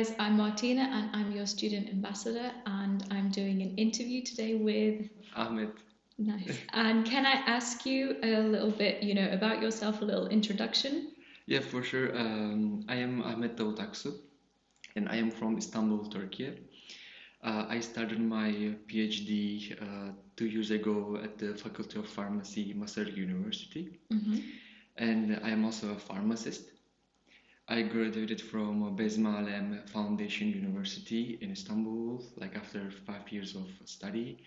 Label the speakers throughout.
Speaker 1: guys, I'm Martina and I'm your student ambassador, and I'm doing an interview today with
Speaker 2: Ahmet.
Speaker 1: Nice. And can I ask you a little bit, about yourself, a little introduction?
Speaker 2: Yeah, for sure. I am Ahmet Davutaksu, and I am from Istanbul, Turkey. I started my PhD 2 years ago at the Faculty of Pharmacy, Masar University, and I am also a pharmacist. I graduated from Bezmi Foundation University in Istanbul, like after 5 years of study.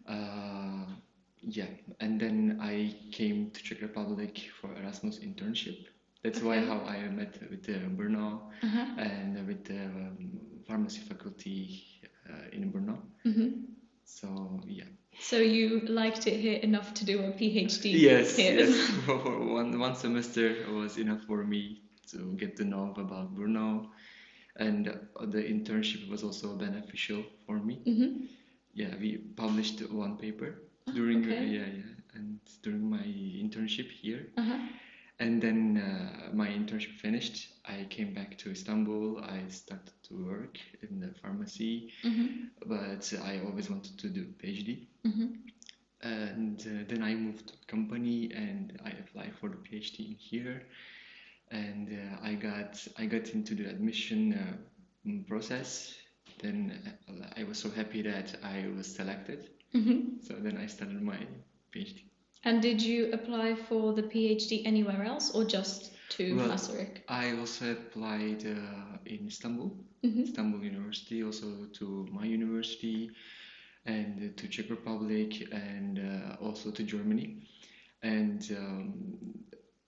Speaker 2: Uh, yeah, and then I came to Czech Republic for Erasmus internship. That's why how I met with Brno and with the pharmacy faculty in Brno. So yeah.
Speaker 1: So you liked it here enough to do a PhD
Speaker 2: Yes,
Speaker 1: here?
Speaker 2: yes. For one semester was enough for me to get to know about Brno, and the internship was also beneficial for me. Yeah, we published one paper during and during my internship here. And then my internship finished. I came back to Istanbul. I started to work in the pharmacy, but I always wanted to do PhD. And then I moved to a company and I applied for the PhD in here. And I got into the admission process. Then I was so happy that I was selected. So then I started my PhD.
Speaker 1: And did you apply for the PhD anywhere else or just to Masaryk?
Speaker 2: I also applied in Istanbul, Istanbul University, also to my university, and to Czech Republic, and also to Germany. And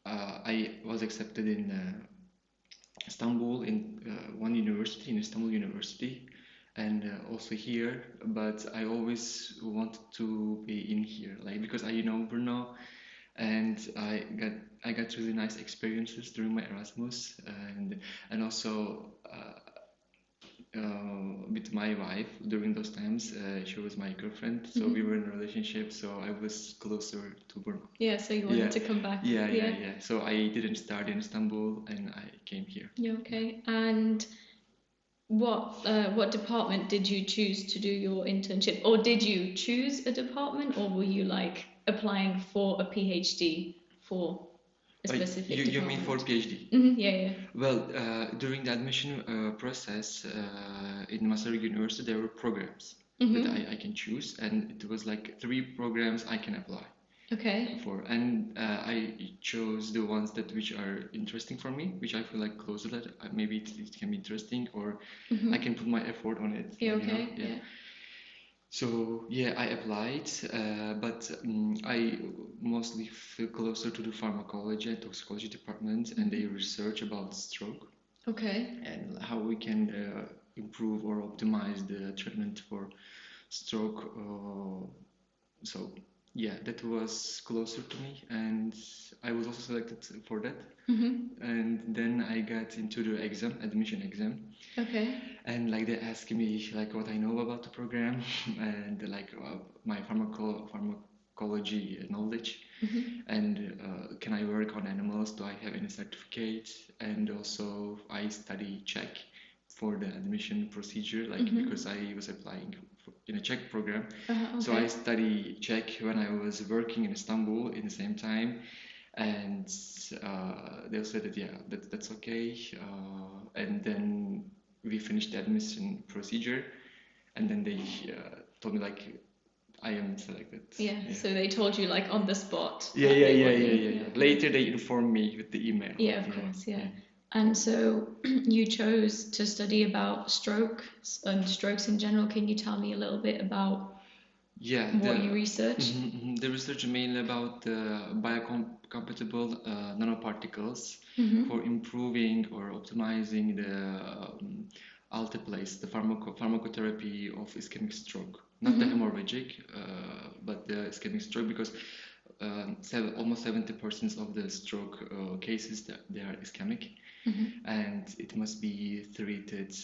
Speaker 2: I was accepted in Istanbul in one university, in Istanbul University, and also here. But I always wanted to be in here, like because I know Brno, and I got really nice experiences during my Erasmus, and also with my wife during those times. She was my girlfriend, so we were in a relationship, so I was closer to Brno.
Speaker 1: Yeah, so you wanted to come back.
Speaker 2: Yeah. So I didn't start in Istanbul and I came here.
Speaker 1: Yeah, okay. And what department did you choose to do your internship? Or did you choose a department, or were you like applying for a PhD for a specific department?
Speaker 2: You mean for PhD?
Speaker 1: Yeah.
Speaker 2: Well, during the admission process in Masaryk University, there were programs that I can choose, and it was like 3 programs I can apply.
Speaker 1: Okay.
Speaker 2: For, and I chose the ones which are interesting for me, which I feel like closer that maybe it can be interesting, or I can put my effort on it.
Speaker 1: Yeah, okay. Yeah.
Speaker 2: So yeah, I applied, but I mostly feel closer to the pharmacology and toxicology department, and they research about stroke.
Speaker 1: Okay.
Speaker 2: And how we can improve or optimize the treatment for stroke. So yeah, that was closer to me, and I was also selected for that. And then I got into the admission exam.
Speaker 1: Okay.
Speaker 2: And like they asked me like what I know about the program and like my pharmacology knowledge, and can I work on animals? Do I have any certificate? And also I study Czech for the admission procedure, like because I was applying in a Czech program. Okay. So I study Czech when I was working in Istanbul in the same time, and they said that that's okay. And then we finished the admission procedure, and then they told me like I am selected.
Speaker 1: Yeah. So they told you like on the spot.
Speaker 2: Yeah. Later they informed me with the email.
Speaker 1: Yeah, of course. Yeah. And so you chose to study about strokes and strokes in general. Can you tell me a little bit about what you researched?
Speaker 2: The research mainly about biocompatible nanoparticles for improving or optimizing the alteplase, the pharmacotherapy of ischemic stroke. Not the hemorrhagic, but the ischemic stroke, because almost 70% of the stroke cases they are ischemic, and it must be treated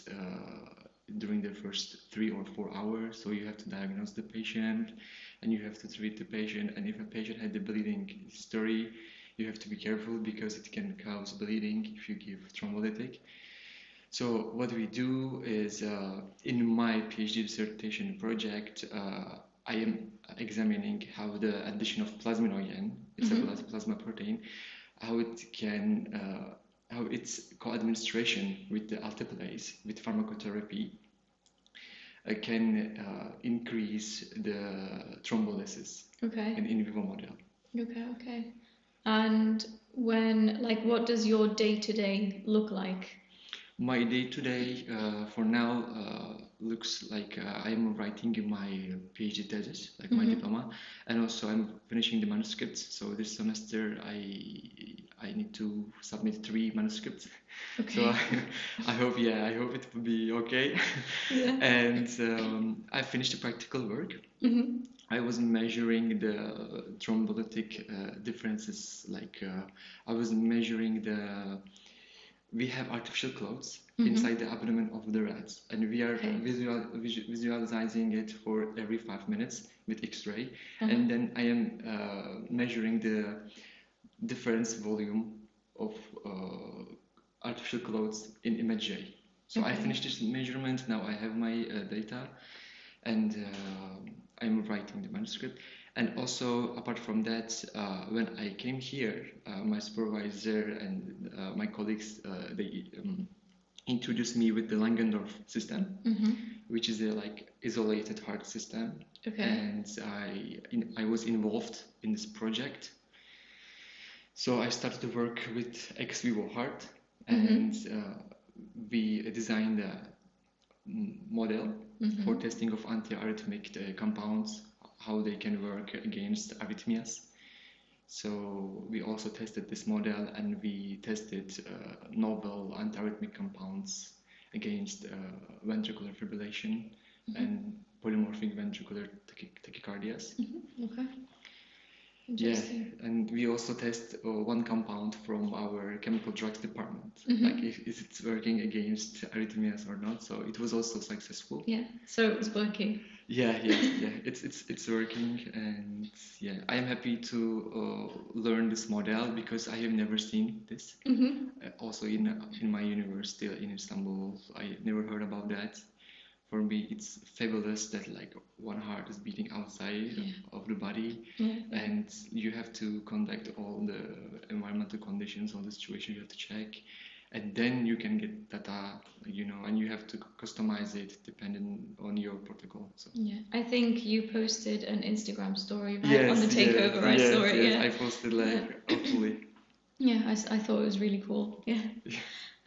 Speaker 2: during the first 3 or 4 hours. So you have to diagnose the patient, and you have to treat the patient. And if a patient had the bleeding history, you have to be careful because it can cause bleeding if you give thrombolytic. So what we do is, in my PhD dissertation project, I am examining how the addition of plasminogen, it's a plasma protein, how it can, how its co-administration with the alteplase, with pharmacotherapy, can increase the thrombolysis in vivo model.
Speaker 1: Okay. And what does your day-to-day look like?
Speaker 2: My day-to-day for now looks like I'm writing my PhD thesis, like my diploma, and also I'm finishing the manuscripts. So this semester I need to submit 3 manuscripts. So I hope it will be okay. And I finished the practical work. I was measuring the thrombolytic differences, like I was measuring we have artificial clothes inside the abdomen of the rats, and we are visualizing it for every 5 minutes with X-ray, and then I am measuring the difference volume of artificial clothes in image J. So I finished this measurement, now I have my data, and I'm writing the manuscript. And also, apart from that, when I came here, my supervisor and my colleagues, they introduced me with the Langendorf system, which is a isolated heart system. And I was involved in this project. So I started to work with ex vivo heart, and we designed a model for testing of antiarrhythmic compounds, how they can work against arrhythmias. So we also tested this model, and we tested novel antiarrhythmic compounds against ventricular fibrillation and polymorphic ventricular tachycardias. Yeah, and we also test one compound from our chemical drugs department, like is it working against arrhythmias or not. So it was also successful.
Speaker 1: Yeah, so it was working.
Speaker 2: Yeah, it's working, and yeah, I am happy to learn this model because I have never seen this. Also in my university in Istanbul, I never heard about that. For me, it's fabulous that like one heart is beating outside of the body, and you have to conduct all the environmental conditions, all the situation you have to check, and then you can get data, and you have to customize it depending on your protocol. So.
Speaker 1: Yeah, I think you posted an Instagram story on the takeover. I saw it.
Speaker 2: Yes, I posted hopefully.
Speaker 1: Yeah, I thought it was really cool. Yeah.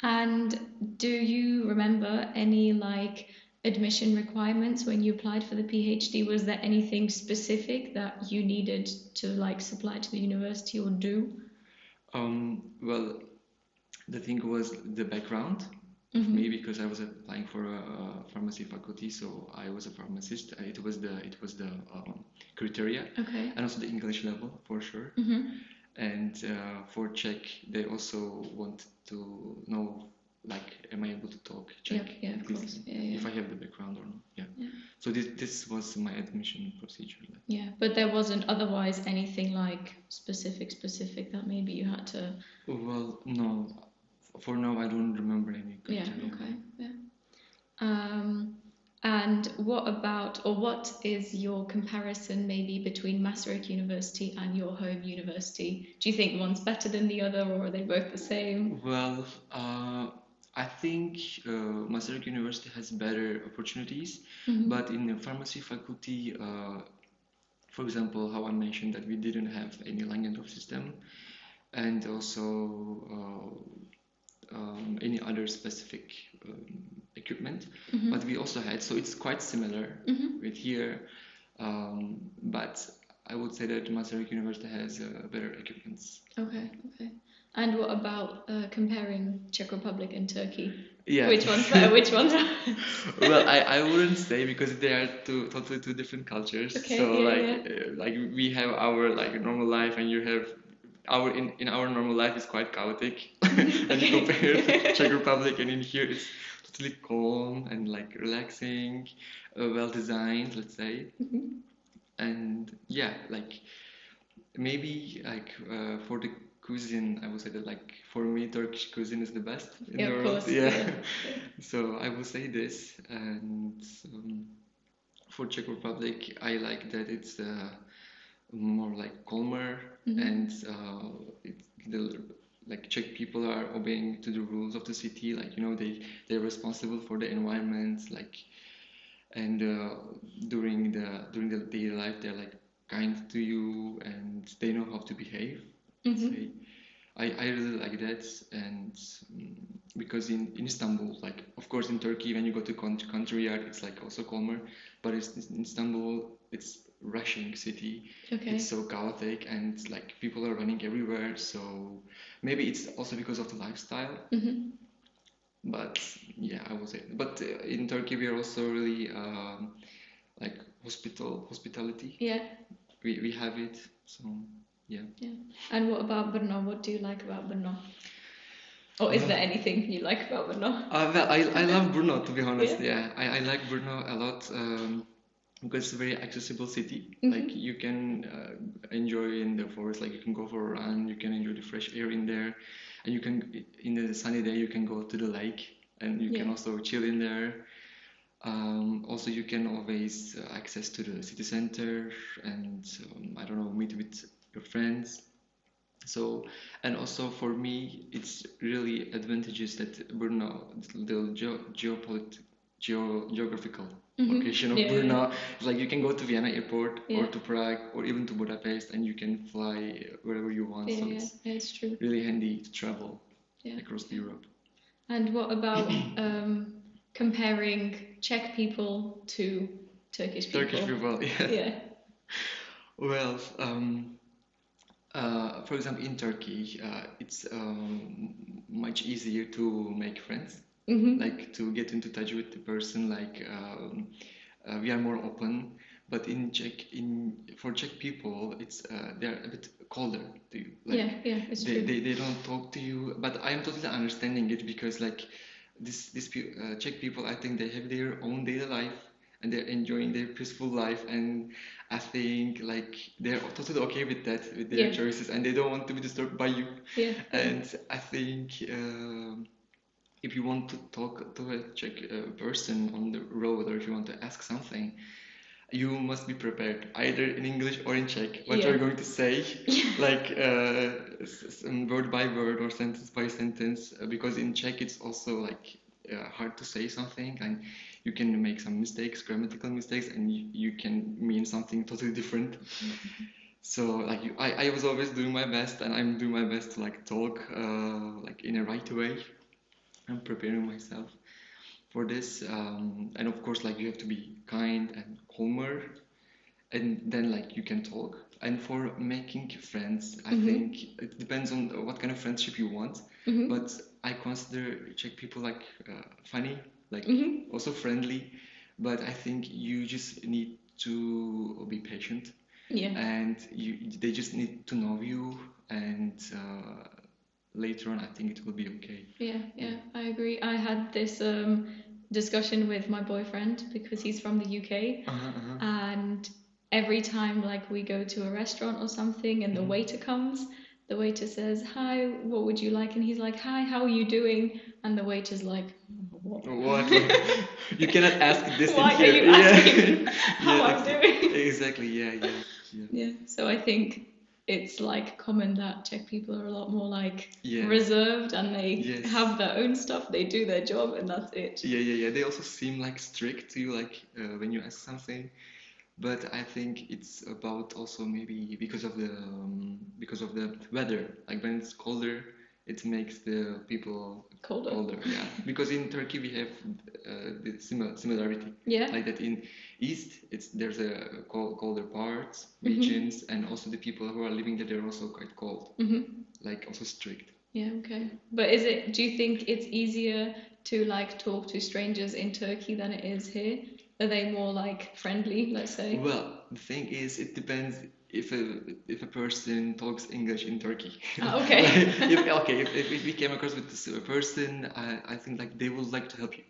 Speaker 1: And do you remember any admission requirements when you applied for the PhD? Was there anything specific that you needed to supply to the university or do?
Speaker 2: Well, the thing was the background of me, because I was applying for a pharmacy faculty, so I was a pharmacist. It was the criteria, and also the English level for sure. And for Czech, they also want to know, am I able to talk Czech?
Speaker 1: Yeah, of course.
Speaker 2: If I have the background or not. Yeah. So this was my admission procedure.
Speaker 1: Yeah, but there wasn't otherwise anything specific that maybe you had to.
Speaker 2: Well, no. For now, I don't remember any criteria.
Speaker 1: Yeah. Okay. Yeah. And what is your comparison maybe between Maastricht University and your home university? Do you think one's better than the other, or are they both the same?
Speaker 2: Well, I think Maastricht University has better opportunities, but in the pharmacy faculty, for example, how I mentioned that we didn't have any Langendorf system, and also any other specific equipment, but we also had, so it's quite similar with here, but I would say that Maastricht University has better equipments.
Speaker 1: Okay. And what about comparing Czech Republic and Turkey?
Speaker 2: Yeah.
Speaker 1: Which one's better? Which one's worse?
Speaker 2: Well, I wouldn't say, because they are totally two different cultures.
Speaker 1: Okay,
Speaker 2: so we have our normal life, and you have in our normal life is quite chaotic, and you compare Czech Republic, and in here it's totally calm and relaxing, well designed, let's say. And yeah, maybe for the cuisine, I would say that like for me Turkish cuisine is the best in
Speaker 1: Yeah,
Speaker 2: the
Speaker 1: of
Speaker 2: world.
Speaker 1: course.
Speaker 2: Yeah.
Speaker 1: Yeah.
Speaker 2: So I will say this, and for Czech Republic, I like that it's more like calmer, and the like Czech people are obeying to the rules of the city. Like they're responsible for the environment, like, and during the daily life they're like kind to you and they know how to behave. Say, I really like that, and because in Istanbul, like of course in Turkey when you go to country yard it's like also calmer, but in Istanbul it's rushing city.
Speaker 1: Okay.
Speaker 2: It's so chaotic and like people are running everywhere. So maybe it's also because of the lifestyle. But yeah, I would say. But in Turkey we are also really like hospitality.
Speaker 1: Yeah.
Speaker 2: We have it. So yeah.
Speaker 1: Yeah. And what about Brno? What do you like about Brno? Or is there anything you like about Brno?
Speaker 2: Well, I love Brno, to be honest. Yeah, I like Brno a lot because it's a very accessible city. Like you can enjoy in the forest, like you can go for a run, you can enjoy the fresh air in there, and you can in the sunny day you can go to the lake and you can also chill in there. Also, you can always access to the city center and I don't know, meet with your friends. So, and also for me, it's really advantageous that Brno, the geographical location of Brno, it's like you can go to Vienna airport or to Prague or even to Budapest, and you can fly wherever you want. So
Speaker 1: it's true.
Speaker 2: Really handy to travel across Europe.
Speaker 1: And what about comparing Czech people to Turkish people?
Speaker 2: Turkish people,
Speaker 1: Yeah.
Speaker 2: Well, for example, in Turkey, it's much easier to make friends, like to get into touch with the person. Like we are more open. But for Czech people, it's they're a bit colder to you. Like,
Speaker 1: it's true.
Speaker 2: They don't talk to you. But I am totally understanding it because like these Czech people, I think they have their own daily life and they're enjoying their peaceful life, and I think like they're totally okay with that, with their choices, and they don't want to be disturbed by you. And I think if you want to talk to a Czech person on the road, or if you want to ask something, you must be prepared either in English or in Czech what you're going to say, like word by word or sentence by sentence, because in Czech it's also like hard to say something and you can make some mistakes, grammatical mistakes, and you can mean something totally different. So like I was always doing my best, and I'm doing my best to like talk like in a right way. I'm preparing myself for this, and of course like you have to be kind and calmer, and then like you can talk. And for making friends, I think it depends on what kind of friendship you want, but I consider Czech people like funny, like also friendly, but I think you just need to be patient, and they just need to know you, and later on I think it will be okay.
Speaker 1: Yeah, I agree. I had this discussion with my boyfriend because he's from the UK, and every time like we go to a restaurant or something and the waiter comes, the waiter says, "Hi, what would you like?" And he's like, "Hi, how are you doing?" And the waiter's like, "What?
Speaker 2: Like, you cannot ask this
Speaker 1: Why
Speaker 2: in here.
Speaker 1: are you asking how I'm doing?"
Speaker 2: Exactly, yeah.
Speaker 1: So I think it's like common that Czech people are a lot more like reserved, and they have their own stuff, they do their job, and that's it.
Speaker 2: Yeah. They also seem like strict to you, like when you ask something. But I think it's about also maybe because of the weather. Like when it's colder, it makes the people colder. Yeah, because in Turkey we have the similarity.
Speaker 1: Yeah.
Speaker 2: Like that in East, there's a colder parts, regions, and also the people who are living there, they're also quite cold. Like also strict.
Speaker 1: Yeah. Okay. But do you think it's easier to like talk to strangers in Turkey than it is here? Are they more like friendly, let's say?
Speaker 2: Well, the thing is, it depends if a person talks English in Turkey.
Speaker 1: Okay.
Speaker 2: If we came across with this person, I think like they would like to help you.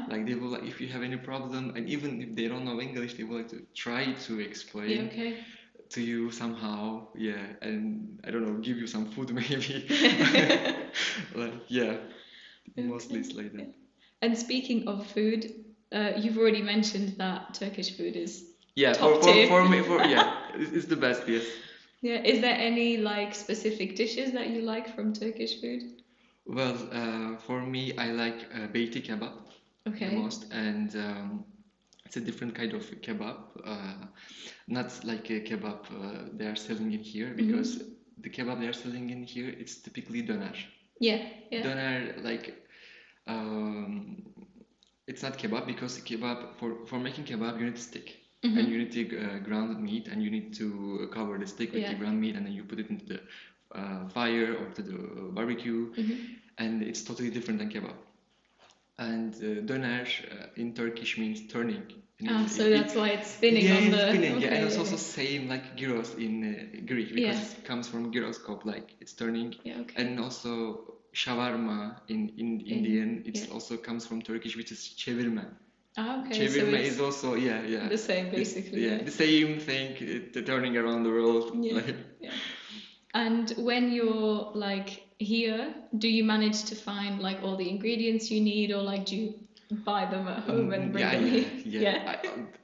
Speaker 2: Like they will like if you have any problem, and even if they don't know English, they would like to try to explain.
Speaker 1: Yeah, okay.
Speaker 2: to you somehow, yeah, and I don't know, give you some food maybe. Like, yeah, mostly it's like that.
Speaker 1: And speaking of food, you've already mentioned that Turkish food is
Speaker 2: Yeah,
Speaker 1: top tier.
Speaker 2: for me, yeah, it's the best, yes.
Speaker 1: Yeah, is there any like specific dishes that you like from Turkish food?
Speaker 2: Well, for me, I like beiti kebab the most, and it's a different kind of kebab, not like a kebab they are selling in here, because the kebab they are selling in here, it's typically döner.
Speaker 1: Yeah, yeah.
Speaker 2: Döner, like, it's not kebab, because kebab, for making kebab, you need a stick. And you need to ground meat, and you need to cover the stick with the ground meat, and then you put it into the fire or to the barbecue, and it's totally different than kebab. And döner in Turkish means turning.
Speaker 1: So that's why it's spinning
Speaker 2: yeah,
Speaker 1: on
Speaker 2: it's
Speaker 1: the...
Speaker 2: spinning,
Speaker 1: Okay,
Speaker 2: yeah, and it's also same like gyros in Greek, because it comes from gyroscope, like it's turning.
Speaker 1: Yeah, okay.
Speaker 2: And also shawarma in Indian, it also comes from Turkish, which is çevirme.
Speaker 1: Ah, okay.
Speaker 2: Çevirme
Speaker 1: So
Speaker 2: is also, yeah.
Speaker 1: The same, basically.
Speaker 2: Yeah, the same thing, turning around the world.
Speaker 1: Yeah.
Speaker 2: Like,
Speaker 1: Yeah. And when you're like here, do you manage to find like all the ingredients you need, or like do you buy them at home and bring them here?
Speaker 2: Yeah.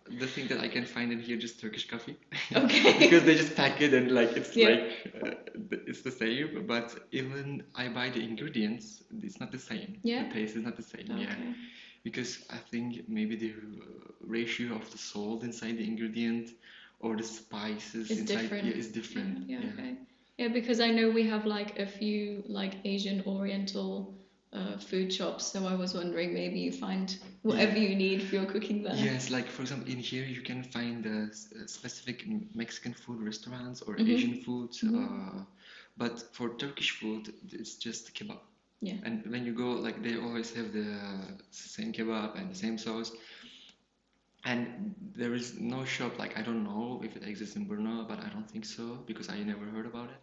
Speaker 2: The thing that I can find in here, just Turkish coffee.
Speaker 1: Okay.
Speaker 2: Because they just pack it and like it's
Speaker 1: Yeah.
Speaker 2: like it's the same. But even I buy the ingredients, it's not the same.
Speaker 1: Yeah.
Speaker 2: The taste is not the same.
Speaker 1: Okay.
Speaker 2: Yeah. Because I think maybe the ratio of the salt inside the ingredient or the spices
Speaker 1: It's
Speaker 2: inside
Speaker 1: different.
Speaker 2: is different.
Speaker 1: Yeah. Okay. Yeah, because I know we have like a few like Asian Oriental food shops, so I was wondering maybe you find whatever you need for your cooking there.
Speaker 2: Yes, like for example, in here you can find specific Mexican food restaurants or Asian food, but for Turkish food, it's just kebab.
Speaker 1: Yeah.
Speaker 2: And when you go, like they always have the same kebab and the same sauce. And there is no shop, like I don't know if it exists in Brno, but I don't think so, because I never heard about it.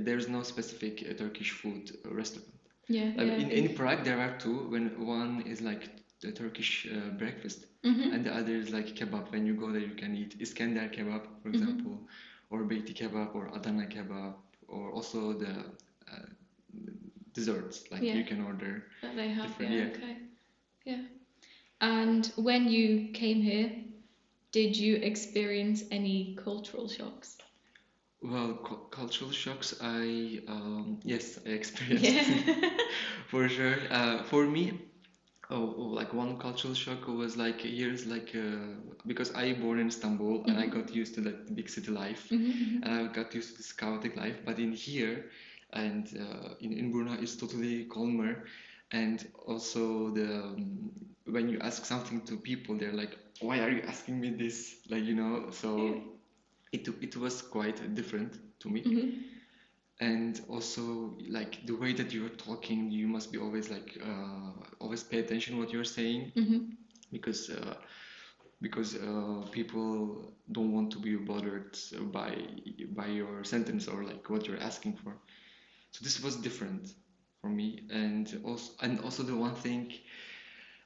Speaker 2: There's no specific Turkish food restaurant.
Speaker 1: Yeah,
Speaker 2: in Prague, there are two. When one is like the Turkish breakfast, and the other is like kebab. When you go there, you can eat Iskender kebab, for example, or beiti kebab, or Adana kebab, or also the desserts. Like you can order.
Speaker 1: That they have,
Speaker 2: different,
Speaker 1: okay. Yeah. And when you came here, did you experience any cultural shocks?
Speaker 2: Well, cultural shocks, yes, I experienced for sure. For me, like one cultural shock was like years, like because I born in Istanbul and I got used to that big city life, and I got used to this chaotic life. But in here and in Brno, it's totally calmer, and also the when you ask something to people, they're like, "Why are you asking me this?" Like so. It was quite different to me, and also like the way that you're talking, you must be always like always pay attention what you're saying, because people don't want to be bothered by your sentence or like what you're asking for. So this was different for me, and also the one thing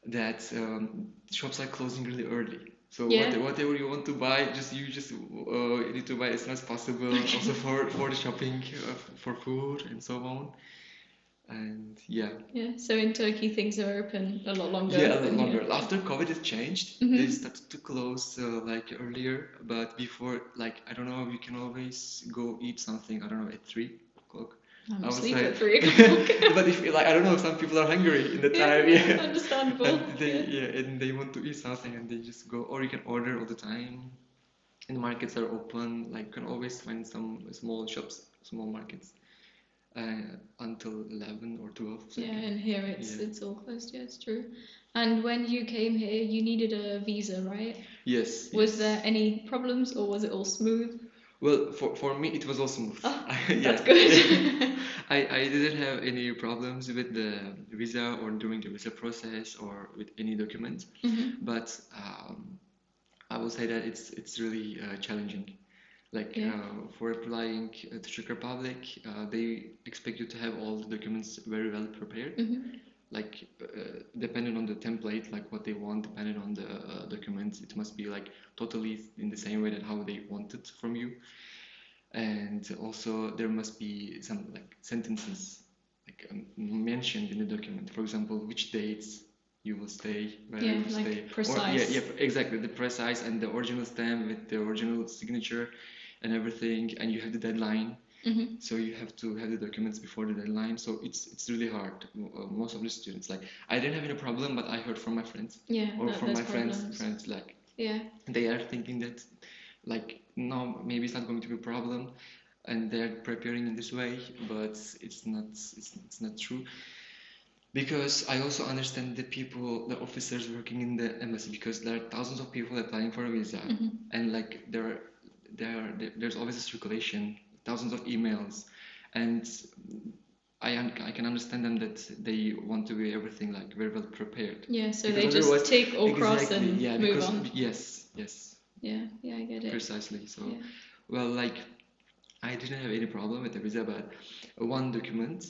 Speaker 2: that shops are closing really early. So whatever you want to buy, you just need to buy as soon as possible. Okay. Also for the shopping, for food and so on. And yeah.
Speaker 1: Yeah. So in Turkey, things are open a lot longer.
Speaker 2: Yeah, a lot longer. Here. After COVID, it changed. They started to close like earlier, but before, like I don't know, you can always go eat something. I don't know, at 3 o'clock.
Speaker 1: I'm asleep at 3 o'clock.
Speaker 2: But if like I don't know, some people are hungry in the time.
Speaker 1: Yeah, understandable.
Speaker 2: And they want to eat something, and they just go, or you can order all the time. And markets are open. Like you can always find some small shops, small markets, until 11 or 12.
Speaker 1: So and here it's all closed. Yeah, it's true. And when you came here, you needed a visa, right?
Speaker 2: Yes.
Speaker 1: Was there any problems, or was it all smooth?
Speaker 2: Well, for me, it was all smooth.
Speaker 1: Oh, that's good.
Speaker 2: I didn't have any problems with the visa or during the visa process or with any documents, but I will say that it's really challenging. Like for applying to Czech Republic, they expect you to have all the documents very well prepared. depending on the template, like what they want, depending on the documents, it must be like totally in the same way that how they want it from you. And also there must be some like sentences like mentioned in the document. For example, which dates you will stay, where you will stay,
Speaker 1: precise.
Speaker 2: or exactly, the precise and the original stamp with the original signature and everything, and you have the deadline. So you have to have the documents before the deadline. So it's really hard. Most of the students, like, I didn't have any problem, but I heard from my friends, or from my friends, like, they are thinking that, like, no, maybe it's not going to be a problem, and they're preparing in this way, but it's not true. Because I also understand the people, the officers working in the embassy, because there are thousands of people applying for a visa, and like there's always a circulation, thousands of emails, and I can understand them that they want to be everything like very well prepared.
Speaker 1: Yeah, so they just take or cross and move on.
Speaker 2: Yes.
Speaker 1: Yeah, I get it.
Speaker 2: Precisely. So, well, like, I didn't have any problem with the visa, but one document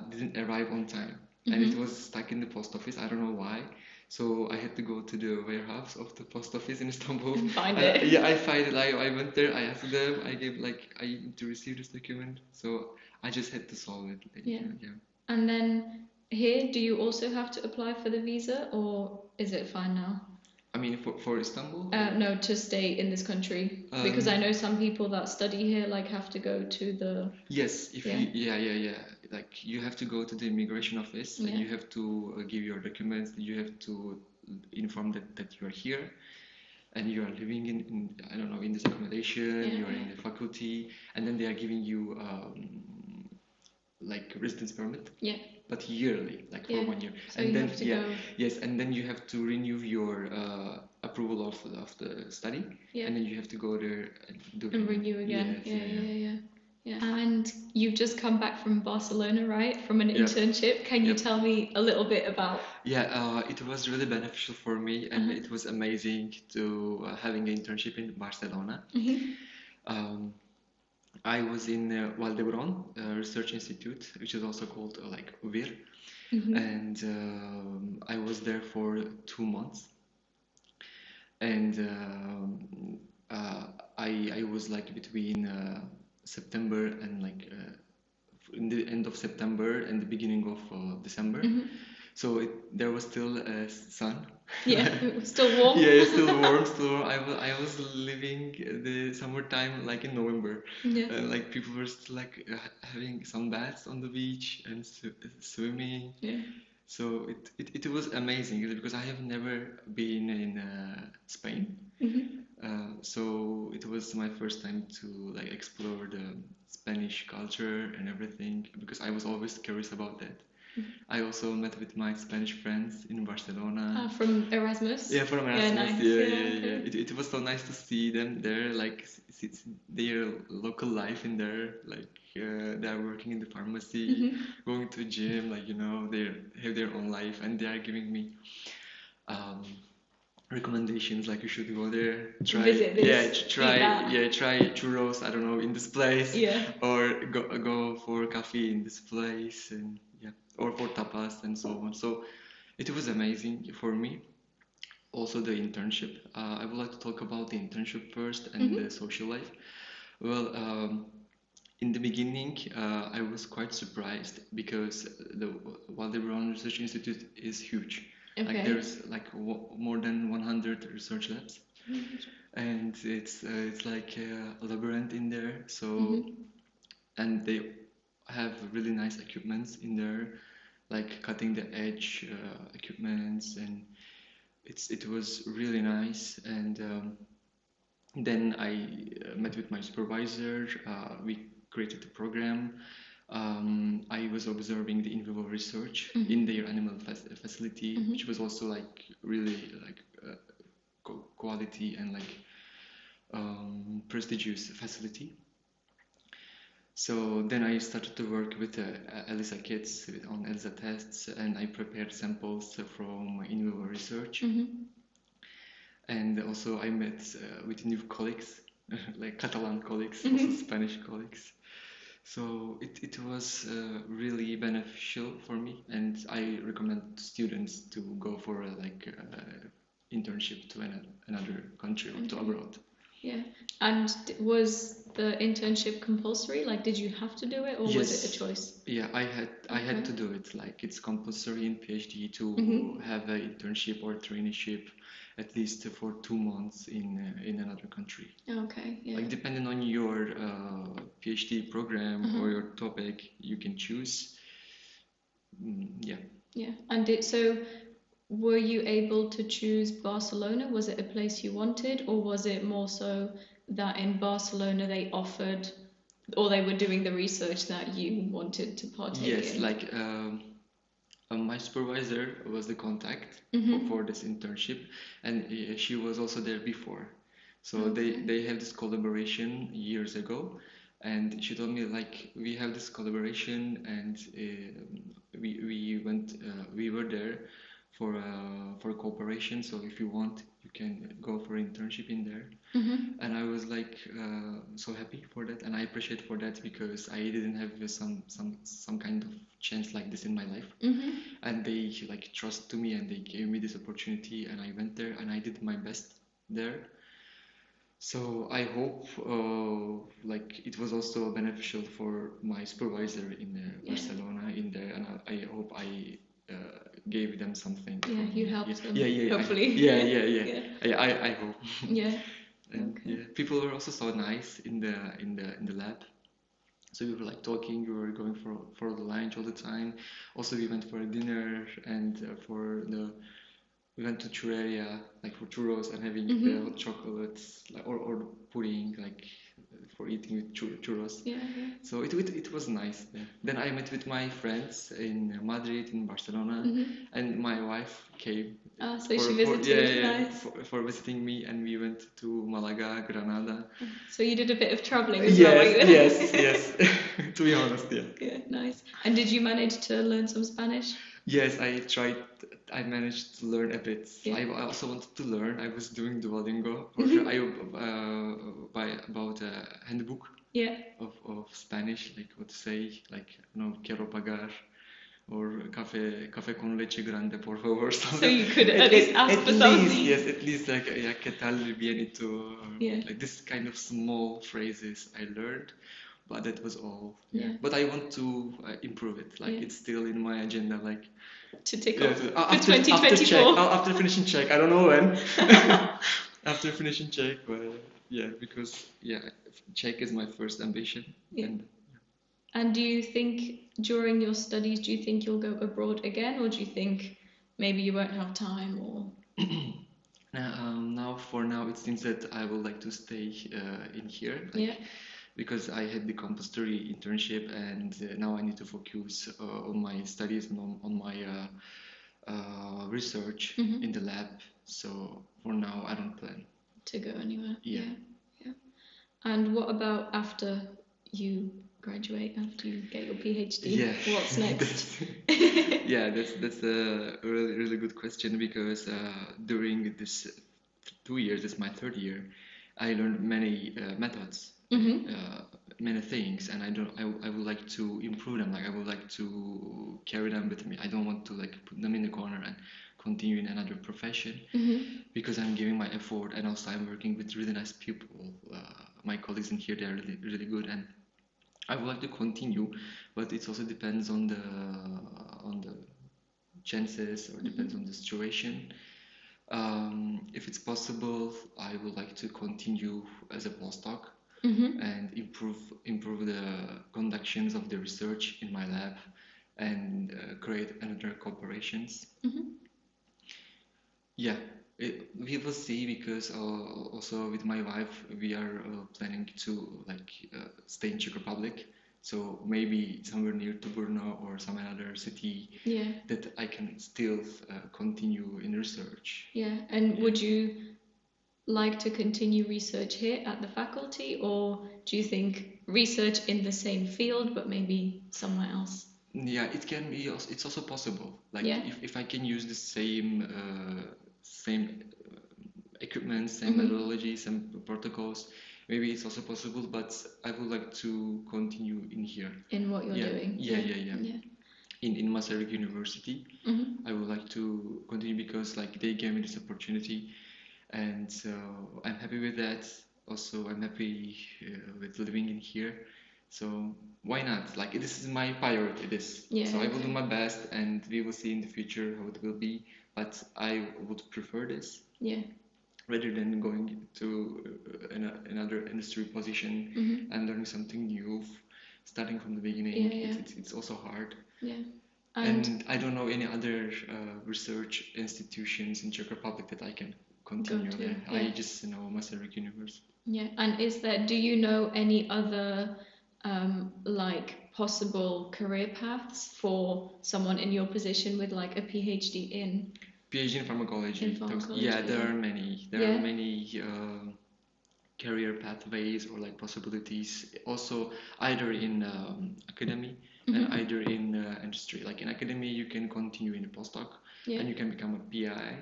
Speaker 2: didn't arrive on time, and it was stuck in the post office. I don't know why. So I had to go to the warehouse of the post office in Istanbul.
Speaker 1: And find it.
Speaker 2: Yeah, I find it. I went there. I asked them. I need to receive this document. So I just had to solve it.
Speaker 1: Yeah. And then here, do you also have to apply for the visa, or is it fine now?
Speaker 2: I mean, for Istanbul?
Speaker 1: No, to stay in this country, because I know some people that study here like have to go to the.
Speaker 2: Yes, yeah. Like, you have to go to the immigration office, and you have to give your documents. You have to inform that you are here, and you are living in I don't know, in this accommodation. You are in the faculty, and then they are giving you like residence permit. Yeah. But yearly, like for 1 year.
Speaker 1: So and then go.
Speaker 2: Yes, and then you have to renew your approval of the study. Yeah. And then you have to go there and do it.
Speaker 1: And renew again. Yeah. And you've just come back from Barcelona, right? From an internship. Can you tell me a little bit about?
Speaker 2: Yeah, it was really beneficial for me, and it was amazing to having an internship in Barcelona. I was in Brno Research Institute, which is also called like UVIR, and I was there for 2 months, and I was like between September and like in the end of September and the beginning of December. So there was still sun.
Speaker 1: Yeah, it was still warm.
Speaker 2: Yeah, still warm. I was living the summertime like in November. Yeah. Like, people were still like having some baths on the beach and swimming. Yeah. So it was amazing, because I have never been in Spain. So it was my first time to like explore the Spanish culture and everything, because I was always curious about that. I also met with my Spanish friends in Barcelona.
Speaker 1: From Erasmus?
Speaker 2: Yeah, from Erasmus. Yeah. It was so nice to see them there, like, it's their local life in there, like they are working in the pharmacy, going to the gym, like, they have their own life, and they are giving me recommendations, like, you should go there,
Speaker 1: visit this,
Speaker 2: try churros, I don't know, in this place, or go for coffee in this place, and or for tapas and so on. So it was amazing for me. Also the internship. I would like to talk about the internship first and the social life. Well, in the beginning, I was quite surprised, because the Brno Research Institute is huge. Okay. Like, there's like more than 100 research labs, and it's like a labyrinth in there. So, and they have really nice equipments in there, like cutting the edge equipments, and it was really nice. And then I met with my supervisor. We created a program. I was observing the in vivo research in their animal facility, which was also like really like quality and like prestigious facility. So then I started to work with ELISA kits on ELISA tests, and I prepared samples from in vivo research. And also I met with new colleagues, like Catalan colleagues, also Spanish colleagues. So it was really beneficial for me, and I recommend students to go for internship to another country or to abroad.
Speaker 1: Yeah. And was the internship compulsory? Like, did you have to do it, or was it a choice?
Speaker 2: Yeah, I had to do it. Like, it's compulsory in PhD to have an internship or traineeship at least for 2 months in another country.
Speaker 1: Okay, yeah.
Speaker 2: Like, depending on your PhD program or your topic, you can choose. Yeah.
Speaker 1: Yeah. And so were you able to choose Barcelona? Was it a place you wanted, or was it more so that in Barcelona they offered, or they were doing the research that you wanted to partake in?
Speaker 2: Yes, like my supervisor was the contact for this internship, and she was also there before. So they have this collaboration years ago, and she told me, like, we have this collaboration, and we were there for cooperation. So if you want, you can go for internship in there. And I was like so happy for that, and I appreciate for that, because I didn't have some kind of chance like this in my life. And they like trust to me, and they gave me this opportunity, and I went there and I did my best there. So I hope like it was also beneficial for my supervisor in Barcelona in there, and I hope I gave them something.
Speaker 1: Yeah, you helped them.
Speaker 2: Yeah,
Speaker 1: Hopefully.
Speaker 2: I hope.
Speaker 1: Yeah.
Speaker 2: And people were also so nice in the lab. So we were like talking, we were going for the lunch all the time. Also, we went for a dinner, and we went to churreria, like for churros and having the hot chocolates, like, or pudding, like for eating with churros.
Speaker 1: Yeah.
Speaker 2: So it was nice. Yeah. Then I met with my friends in Madrid, in Barcelona, and my wife came.
Speaker 1: So she visited. Nice.
Speaker 2: For visiting me, and we went to Malaga, Granada.
Speaker 1: So you did a bit of traveling as well.
Speaker 2: Yes. To be honest, yeah.
Speaker 1: Yeah, nice. And did you manage to learn some Spanish?
Speaker 2: Yes, I tried. I managed to learn a bit. I also wanted to learn. I was doing Duolingo. By about a handbook. Of Spanish, like what to say, like quiero pagar, or café con leche grande, por favor.
Speaker 1: So you could at least ask for something.
Speaker 2: Yes, at least like ¿qué tal vienito? Like this kind of small phrases I learned. But that was all. But I want to improve it. Like it's still in my agenda. Like
Speaker 1: to take off
Speaker 2: for
Speaker 1: 2024.
Speaker 2: After finishing Czech, I don't know when. After finishing Czech, but because Czech is my first ambition.
Speaker 1: And do you think during your studies, do you think you'll go abroad again, or do you think maybe you won't have time, or?
Speaker 2: For now, it seems that I would like to stay in here. Because I had the compulsory internship, and now I need to focus on my studies and on my research in the lab. So for now, I don't plan
Speaker 1: to go anywhere. Yeah. And what about after you graduate, after you get your PhD? What's next?
Speaker 2: That's a really good question, because during this 2 years, this is my third year, I learned many methods. Many things, and I would like to improve them. Like I would like to carry them with me. I don't want to like put them in the corner and continue in another profession, because I'm giving my effort, and also I'm working with really nice people. My colleagues in here, they're really good, and I would like to continue, but it also depends on the chances, or depends on the situation. If it's possible, I would like to continue as a postdoc. And improve the conductions of the research in my lab, and create another cooperations. We will see, because also with my wife we are planning to stay in Czech Republic, so maybe somewhere near to Brno or some other city that I can still continue in research.
Speaker 1: And would you like to continue research here at the faculty, or do you think research in the same field but maybe somewhere else?
Speaker 2: It can be. It's also possible. Like if I can use the same equipment, same methodology, same protocols. Maybe it's also possible, but I would like to continue in here.
Speaker 1: In what you're doing.
Speaker 2: Yeah. In Masaryk University, I would like to continue because like they gave me this opportunity, and so I'm happy with that. Also, I'm happy with living in here. So why not? Like this is my priority. So I will do my best, and we will see in the future how it will be. But I would prefer this.
Speaker 1: Yeah.
Speaker 2: Rather than going to another industry position and learning something new, starting from the beginning. It's also hard.
Speaker 1: Yeah.
Speaker 2: And I don't know any other research institutions in Czech Republic that I can continue there. I just know Masaryk University.
Speaker 1: Yeah, and do you know any other like possible career paths for someone in your position with like a PhD in?
Speaker 2: PhD in pharmacology.
Speaker 1: Yeah,
Speaker 2: there are many. There are many career pathways or like possibilities. Also, either in academy and either in industry. Like in academy, you can continue in a postdoc and you can become a PI.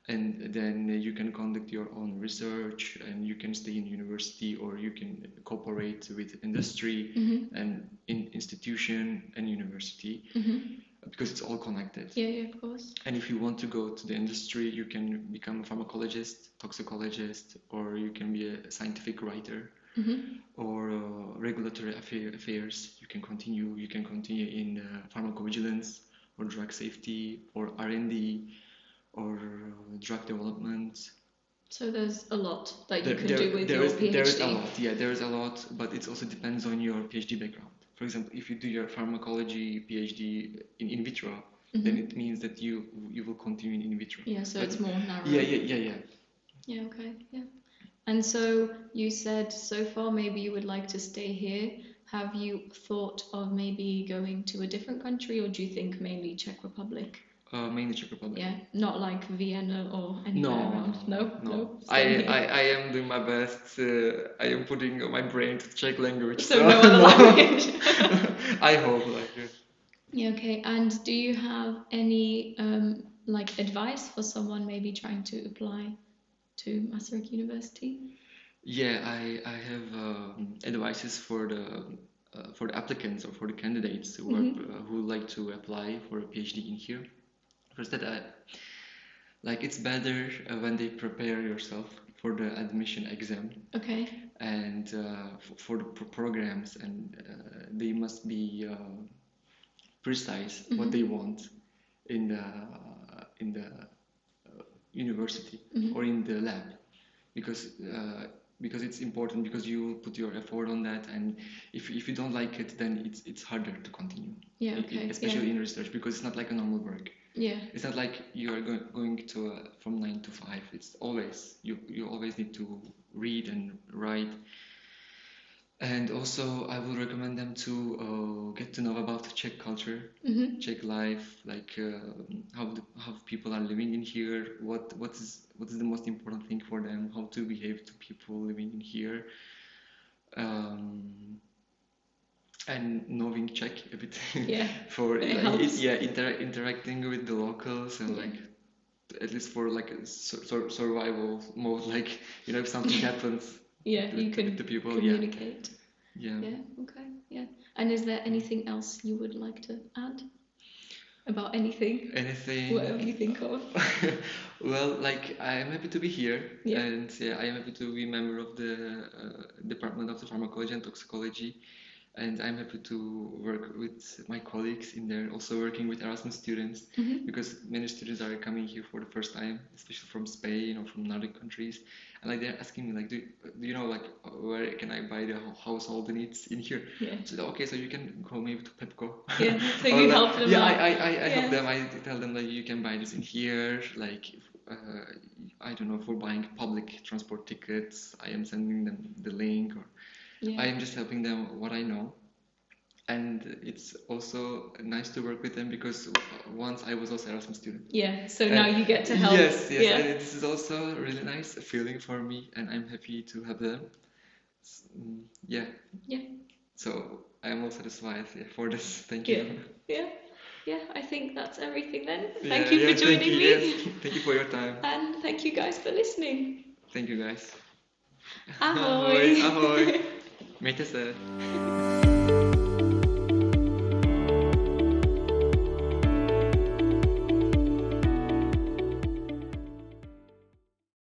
Speaker 2: And then you can conduct your own research and you can stay in university or you can cooperate with industry and in institution and university because it's all connected.
Speaker 1: Yeah, of course.
Speaker 2: And if you want to go to the industry, you can become a pharmacologist, toxicologist, or you can be a scientific writer or regulatory affairs. You can continue in pharmacovigilance or drug safety or R&D. Or drug development.
Speaker 1: So there's a lot that you can do with your PhD.
Speaker 2: There is a lot, there is a lot, but it also depends on your PhD background. For example, if you do your pharmacology PhD in vitro, then it means that you will continue in vitro.
Speaker 1: Yeah, so it's more narrow.
Speaker 2: Yeah.
Speaker 1: Yeah, okay, yeah. And so you said so far maybe you would like to stay here. Have you thought of maybe going to a different country, or do you think mainly Czech Republic?
Speaker 2: Mainly Czech Republic.
Speaker 1: Yeah, not like Vienna or anywhere around. No.
Speaker 2: I am doing my best. I am putting my brain to Czech language.
Speaker 1: So no other language.
Speaker 2: I hope
Speaker 1: Yeah, okay. And do you have any like advice for someone maybe trying to apply to Masaryk University?
Speaker 2: Yeah, I have advices for the applicants or for the candidates who like to apply for a PhD in here. First, it's better when they prepare yourself for the admission exam.
Speaker 1: Okay.
Speaker 2: And for the programs, and they must be precise what they want in the university or in the lab, because it's important, because you put your effort on that, and if you don't like it, then it's harder to continue.
Speaker 1: Yeah. Okay.
Speaker 2: Especially in research, because it's not like a normal work.
Speaker 1: Yeah.
Speaker 2: It's not like you are going to from 9 to 5. It's always you always need to read and write. And also, I would recommend them to get to know about Czech culture, Czech life, like how people are living in here, what is the most important thing for them, how to behave to people living in here, and knowing Czech a bit.
Speaker 1: Yeah.
Speaker 2: For interacting with the locals and like at least for like a survival mode, like if something happens.
Speaker 1: Yeah, you can
Speaker 2: people,
Speaker 1: communicate.
Speaker 2: Yeah.
Speaker 1: Okay. Yeah. And is there anything else you would like to add about anything? Whatever you think of.
Speaker 2: Well, like I am happy to be here, and I am happy to be a member of the Department of the Pharmacology and Toxicology. And I'm happy to work with my colleagues in there, also working with Erasmus students, because many students are coming here for the first time, especially from Spain or from Nordic countries. And like they're asking me, like, do you know, like, where can I buy the household needs in here? Yeah. So okay, so you can go maybe to Pepco.
Speaker 1: Yeah. So you help them.
Speaker 2: Yeah, I help them. I tell them like you can buy this in here, like. I don't know, for buying public transport tickets, I am sending them the link, or I am just helping them what I know. And it's also nice to work with them because once I was also an Erasmus student.
Speaker 1: Yeah, so now you get to help.
Speaker 2: Yes, and this is also a really nice feeling for me, and I'm happy to have them. Yeah. So I am all satisfied for this. Thank you.
Speaker 1: Yeah. yeah, I think that's everything then.
Speaker 2: Yeah,
Speaker 1: Thank you for
Speaker 2: yeah, thank
Speaker 1: joining
Speaker 2: you.
Speaker 1: me.
Speaker 2: Yes, thank you for your time.
Speaker 1: And thank you guys for listening.
Speaker 2: Thank you, guys.
Speaker 1: Ahoy!
Speaker 2: Ahoy, ahoy. Mete